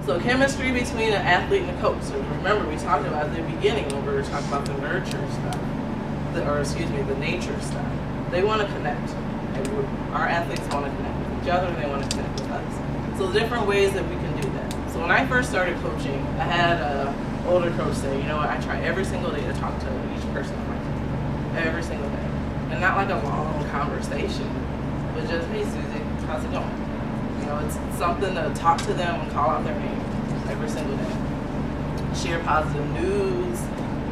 So chemistry between an athlete and a coach. So remember, we talked about at the beginning when we were talking about the nurture stuff, the nature stuff. They want to connect. Our athletes want to connect with each other, and they want to connect with us. So different ways that we can do that. So when I first started coaching, I had an older coach say, you know what, I try every single day to talk to each person on my team. Every single day. And not like a long conversation, but just, hey Susie, how's it going? You know, it's something to talk to them and call out their name every single day. Share positive news.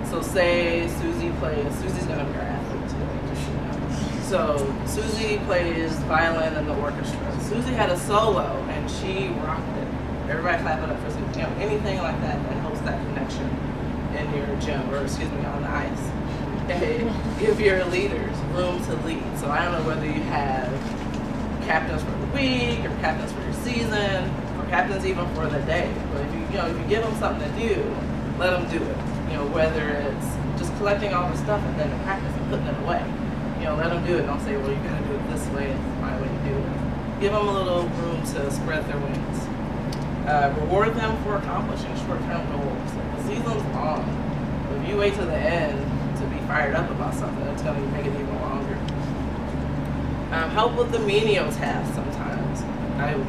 So say Susie's gonna be our athlete today, just so you know. So Susie plays violin in the orchestra. Susie had a solo and she rocked it. Everybody clap it up for Susie. You know, anything like that that helps that connection in your gym, or on the ice. And give your leaders room to lead. So I don't know whether you have captains for the week, or captains for your season, or captains even for the day. But if you give them something to do, let them do it. You know, whether it's just collecting all the stuff and then practice and putting it away. You know, let them do it. Don't say, well, you gotta do it this way. It's my way to do it. Give them a little room to spread their wings. Reward them for accomplishing short-term goals. The season's long. If you wait till the end to be fired up about something, it's gonna make it even longer. Help with the menial tasks sometimes.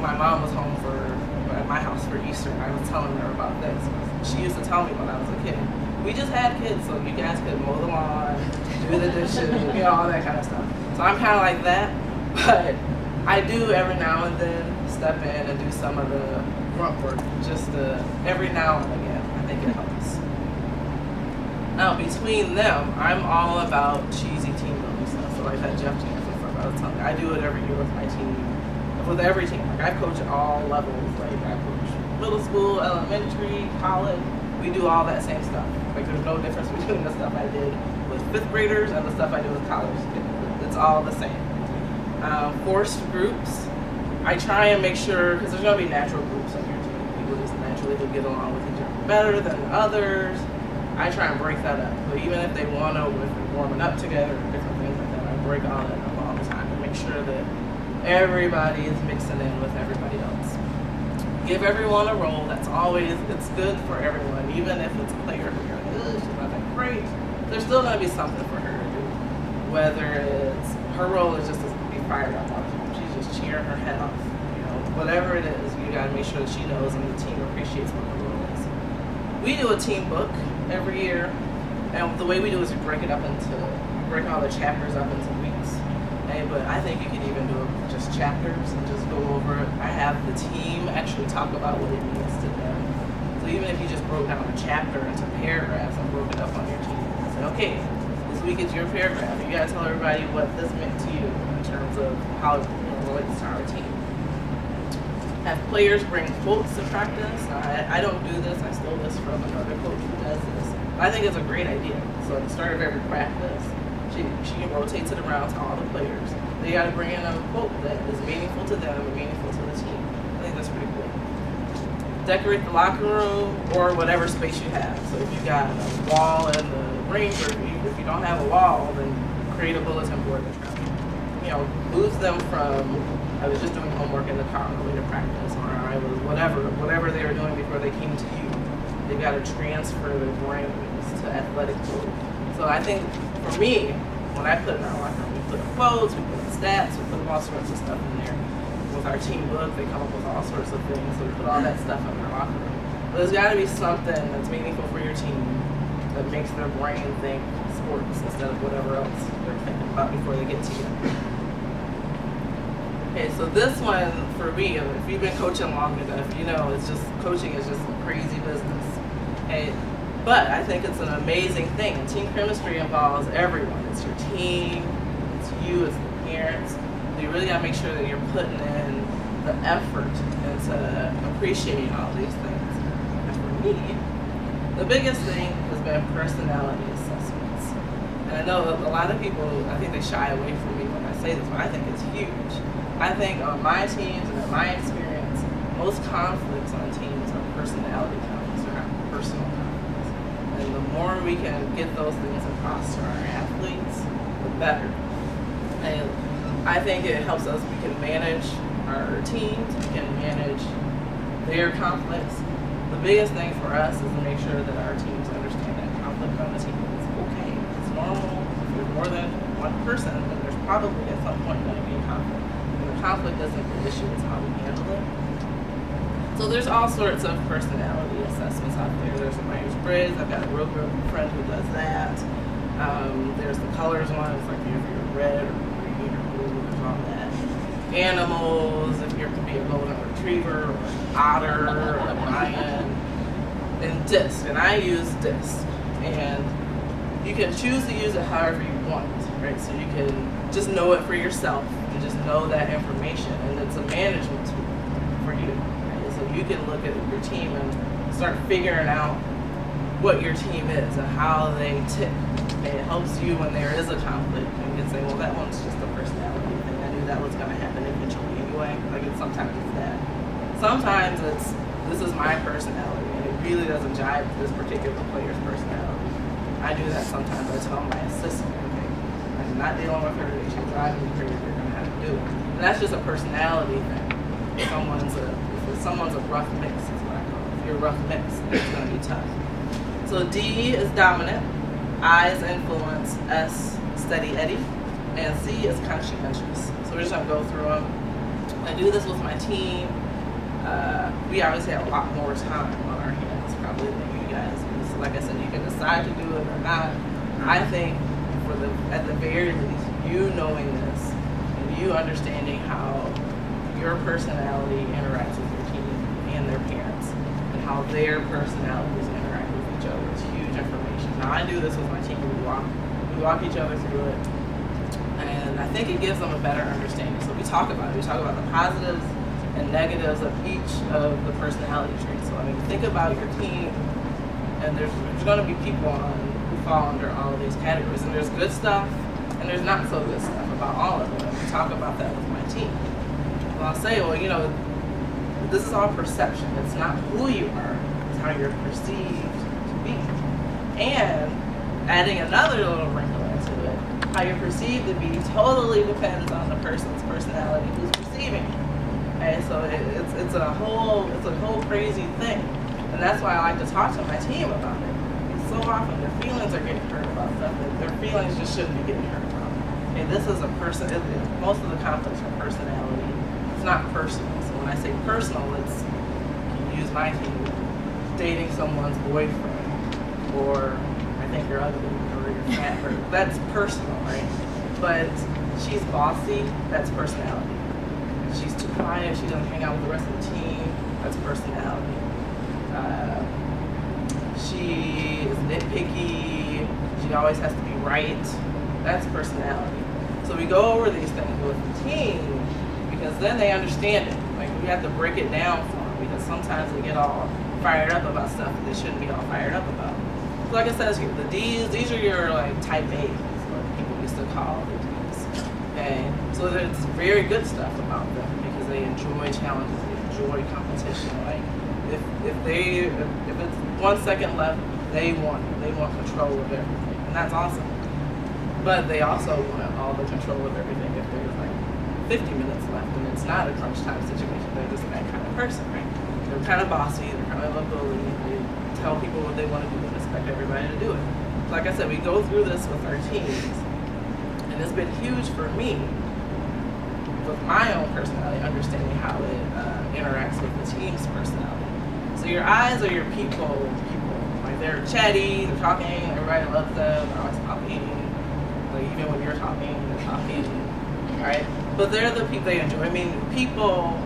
My mom was home at my house for Easter, and I was telling her about this. She used to tell me when I was a kid, we just had kids, so you guys could mow the lawn, do the dishes, all that kind of stuff. So I'm kind of like that, but I do every now and then step in and do some of the grunt work, just every now and again. I think it helps. Now, between them, I'm all about cheesy team building stuff. So like that Jeff Jansen stuff I was telling you, I do it every year with my team, with every team. Like I coach at all levels. Like I coach middle school, elementary, college. We do all that same stuff. Like there's no difference between the stuff I did with 5th graders and the stuff I do with college. It's all the same. Forced groups, I try and make sure, because there's going to be natural groups on your team. People just naturally do get along with each other better than others. I try and break that up. But even if they want to, if they're warming up together and different things like that, I break all that up all the time to make sure that everybody is mixing in with everybody else. Give everyone a role. It's good for everyone. Even if it's a player who you're like, she's not that great, there's still going to be something for her to do. Whether it's, her role is just to be fired up all the time. She's just cheering her head off. You know, whatever it is, you got to make sure that she knows and the team appreciates what her role is. We do a team book every year, and the way we do it is we break all the chapters up into weeks. But I think you could even do just chapters and just go over it. I have the team actually talk about what it means to them. So even if you just broke down a chapter into paragraphs and broke it up on your team, and said, okay, this week is your paragraph. You gotta tell everybody what this meant to you in terms of how it relates to our team. Have players bring quotes to practice. I don't do this. I stole this from another coach who does this. I think it's a great idea. So at the start of every practice, she rotates it around to all the players. They got to bring in a quote that is meaningful to them and meaningful to the team. I think that's pretty cool. Decorate the locker room or whatever space you have. So if you got a wall in the rink, or if you don't have a wall, then create a bulletin board that's moves them from, I was just doing homework in the car on the way to practice, or I was whatever they were doing before they came to you. They got to transfer their brains to athletic mode. So I think for me, when I put in our locker room, we put quotes, we put stats, we put all sorts of stuff in there. With our team book, they come up with all sorts of things, so we put all that stuff in our locker room. But there's got to be something that's meaningful for your team that makes their brain think sports instead of whatever else they're thinking about before they get to you. Okay, so this one, for me, if you've been coaching long enough, you know coaching is just a crazy business. Okay? But I think it's an amazing thing. And team chemistry involves everyone. It's your team, it's you, it's the parents. So you really got to make sure that you're putting in the effort into appreciating all these things. And for me, the biggest thing has been personality assessments. And I know a lot of people, I think they shy away from me when I say this, but I think it's huge. I think on my teams and in my experience, most conflicts on teams are personality conflicts, they're not personal conflicts. And the more we can get those things across to our athletes, the better. And I think it helps us, we can manage our teams, we can manage their conflicts. The biggest thing for us is to make sure that our teams understand that conflict on the team is okay. It's normal. If there's more than one person, then there's probably at some point going to be a conflict. And the conflict isn't the issue, it's how we handle it. So there's all sorts of personality assessments out there. There's the Myers-Briggs. I've got a real good friend who does that. There's the colors one. It's like if you're red or green or blue, there's all that. Animals, if you're to be a golden retriever or an otter or a lion. And DISC, and I use DISC. And you can choose to use it however you want, right? So you can just know it for yourself and just know that information. And it's a management tool for you. You can look at your team and start figuring out what your team is and how they tick. And it helps you when there is a conflict. And you can say, well, that one's just a personality thing. I knew that was going to happen eventually anyway. Like sometimes it's that. Sometimes it's, this is my personality and it really doesn't jive with this particular player's personality. I do that sometimes. I tell my assistant, okay, I'm not dealing with her today. She's driving me crazy. You're going to have to do it. And that's just a personality thing. Someone's a rough mix, is what I call it. If you're a rough mix, it's going to be tough. So D is dominant, I is influence, S steady Eddie, and C is conscientious. So we're just going to go through them. I do this with my team. We obviously have a lot more time on our hands probably than you guys. So like I said, you can decide to do it or not. I think at the very least, you knowing this and you understanding how your personality interacts with your team and their parents, and how their personalities interact with each other. It's huge information. Now I do this with my team. We walk each other through it, and I think it gives them a better understanding. So we talk about it. We talk about the positives and negatives of each of the personality traits. So I mean, think about your team, and there's going to be people who fall under all of these categories, and there's good stuff and there's not so good stuff about all of them. And we talk about that with my team. I'll say, well, you know, this is all perception. It's not who you are, it's how you're perceived to be. And adding another little wrinkle into it, how you're perceived to be totally depends on the person's personality who's perceiving it. Okay, so it's a whole crazy thing. And that's why I like to talk to my team about it. So often their feelings are getting hurt about stuff that their feelings just shouldn't be getting hurt about. Okay, this is a person, most of the conflicts are personality. It's not personal. So when I say personal, it's, you can use my team, dating someone's boyfriend, or I think you're ugly, or you're fat, or that's personal, right? But she's bossy, that's personality. She's too quiet, she doesn't hang out with the rest of the team, that's personality. She is nitpicky, she always has to be right, that's personality. So we go over these things with the team, because then they understand it. Like, we have to break it down for them, because sometimes they get all fired up about stuff that they shouldn't be all fired up about. So like it says here, the D's, these are your like type A's, what people used to call the D's. Okay, so there's very good stuff about them because they enjoy challenges, they enjoy competition. Like if it's 1 second left, they want control of everything, and that's awesome. But they also want all the control of everything if there's like 50 minutes left and it's not a crunch time situation. They're just that kind of person, right? They're kind of bossy, they're kind of a bully, they tell people what they want to do and expect everybody to do it. Like I said, we go through this with our teams, and it's been huge for me with my own personality, understanding how it interacts with the team's personality. So your eyes are your people. Like, they're chatty, they're talking, everybody loves them, they're always talking. Like, even when you're talking, they're talking, right? But they're the people they enjoy. I mean, people,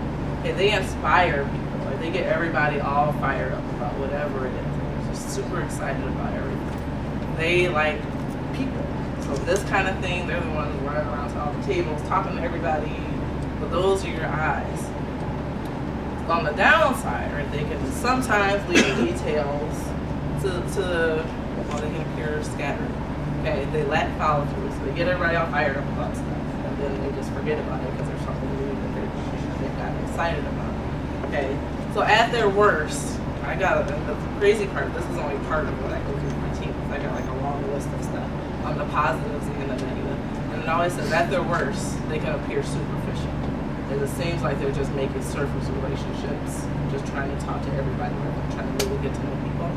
they inspire people. Like, they get everybody all fired up about whatever it is. They're just super excited about everything. They like people. So this kind of thing, they're the ones running around to all the tables, talking to everybody. But those are your eyes. On the downside, right, they can sometimes leave details they can appear scattered. Okay, they lack follow-through, so they get everybody all fired up about stuff, and then they just forget about it because there's something new that they've gotten excited about. Okay, so at their worst, the crazy part, this is only part of what I go through with my team. I got like a long list of stuff on the positives and the negative. And it always says at their worst, they can appear superficial. And it seems like they're just making surface relationships just trying to talk to everybody, we're trying to really get to know people.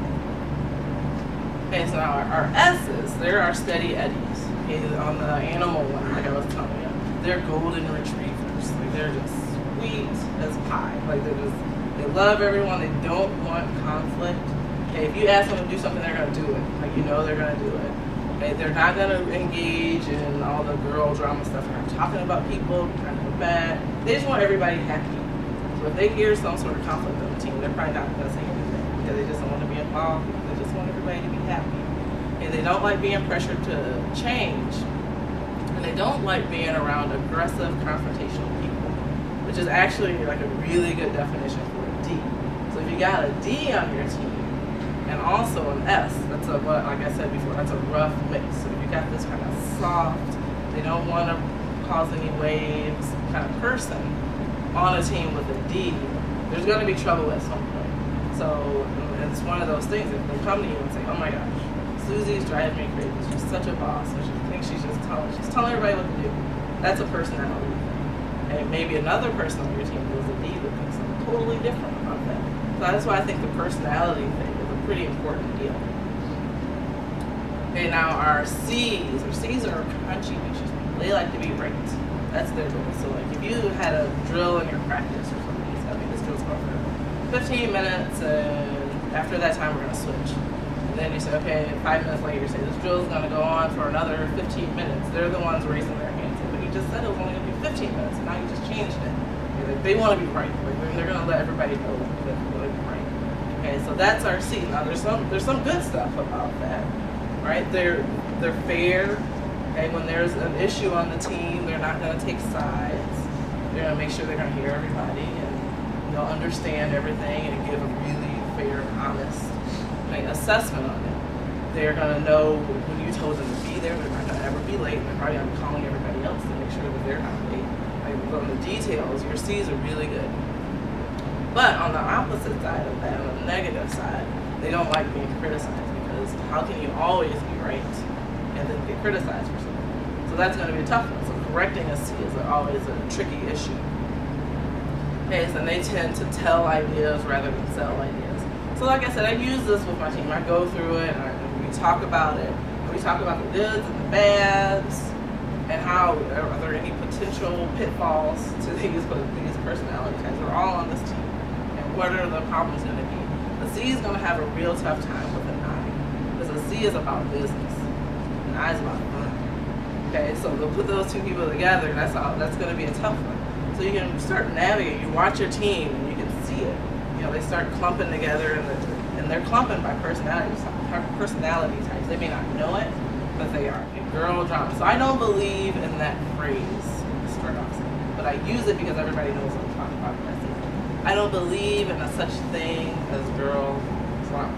Okay, so now our S's, they're our steady eddies. Okay, on the animal one, like I was telling you, they're golden retrievers. Like they're just sweet as pie. Like they love everyone. They don't want conflict. Okay, if you ask them to do something, they're gonna do it. Like you know they're gonna do it. Okay, they're not gonna engage in all the girl drama stuff. They're not talking about people, trying to go bad. They just want everybody happy. So if they hear some sort of conflict on the team, they're probably not gonna say anything because they just don't want to be involved. They just want everybody to be happy. And they don't like being pressured to change. And they don't like being around aggressive, confrontational people, which is actually like a really good definition for a D. So if you got a D on your team, and also an S, that's a, what, like I said before, that's a rough mix. So if you got this kind of soft, they don't want to cause any waves kind of person on a team with a D, there's going to be trouble at some point. So it's one of those things, if they come to you and say, oh my gosh, Susie's driving me crazy, she's such a boss, and she thinks she's telling everybody what to do. That's a personality thing. And maybe another person on your team who's a D that thinks something totally different about that. So that's why I think the personality thing is a pretty important deal. Okay, now our C's. Our C's are conscientious. They like to be right. That's their goal. So like if you had a drill in your practice or something, you said, this drill's going for 15 minutes and after that time we're going to switch. And then you say, okay, 5 minutes later you say this drill is going to go on for another 15 minutes. They're the ones raising their hands. But you just said it was only going to be 15 minutes and now you just changed it. Like, they want to be right. Like, they're going to let everybody know that they're going to be right. Okay, so that's our C. Now there's some good stuff about that. Right? They're fair. Okay, when there's an issue on the team, they're not going to take sides. They're going to make sure they're going to hear everybody and they'll understand everything and give a really fair, honest assessment on it. They're going to know when you told them to be there, they're not going to ever be late. They're probably going to be calling everybody else to make sure that they're not late. Like on the details, your C's are really good. But on the opposite side of that, on the negative side, they don't like being criticized because how can you always be right and then get criticized for something? So that's going to be a tough one. So correcting a C is always a tricky issue. Okay, so they tend to tell ideas rather than sell ideas. So like I said, I use this with my team. I go through it and we talk about it. We talk about the goods and the bads and how are there any potential pitfalls to these personality types. We're all on this team. And what are the problems going to be? The C is going to have a real tough time with an I. Because the C is about business. And I is about fun. Okay, so they'll put those two people together, that's going to be a tough one. So you can start navigating. You watch your team and you can see it. You know, they start clumping together and they're clumping by personality types. They may not know it, but they are. Girl drama. So I don't believe in that phrase, start off, but I use it because everybody knows what I'm talking about. I don't believe in a such thing as girl drama.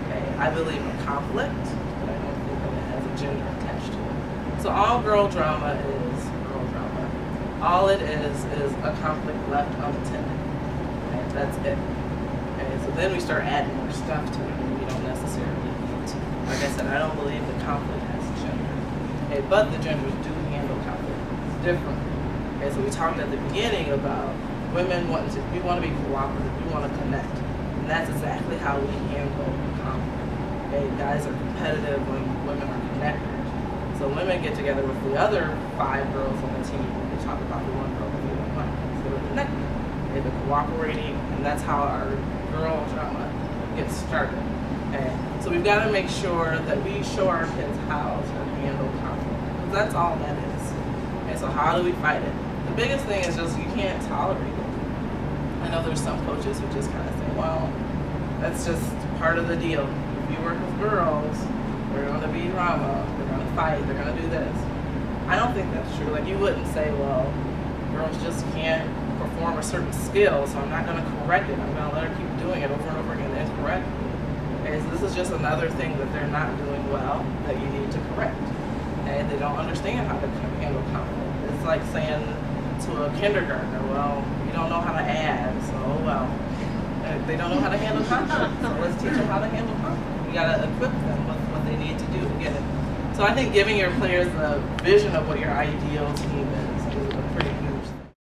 Okay, I believe in conflict, but I don't think of it as a gender attached to it. So all girl drama is girl drama. All it is a conflict left unattended. Okay, that's it. Okay, so then we start adding more stuff to it and we don't necessarily need to. Like I said, I don't believe the conflict has gender. Okay, but the genders do handle conflict differently. Okay, so we talked at the beginning about women we want to be cooperative, we want to connect. And that's exactly how we handle conflict. Okay, guys are competitive when women are connectors. So women get together with the other 5 girls on the team and they talk about the one girl that we don't like. So they're connected. Okay, they're cooperating, and that's how our girl drama gets started. Okay, so we've got to make sure that we show our kids how to handle conflict. Because that's all that is. Okay, so how do we fight it? The biggest thing is just you can't tolerate it. I know there's some coaches who just kind of say, well, that's just part of the deal. If you work with girls, they're going to be drama, they're going to fight, they're going to do this. I don't think that's true. Like you wouldn't say, well, girls just can't perform a certain skill, so I'm not going to correct it. I'm going to let her keep doing it over and over again incorrectly. Okay, so this is just another thing that they're not doing well that you need to correct. And they don't understand how to handle conflict. It's like saying to a kindergartner, well, you don't know how to add, so well. They don't know how to handle conflict, so let's teach them how to handle conflict. You got to equip them with what they need to do to get it. So I think giving your players the vision of what your ideal team is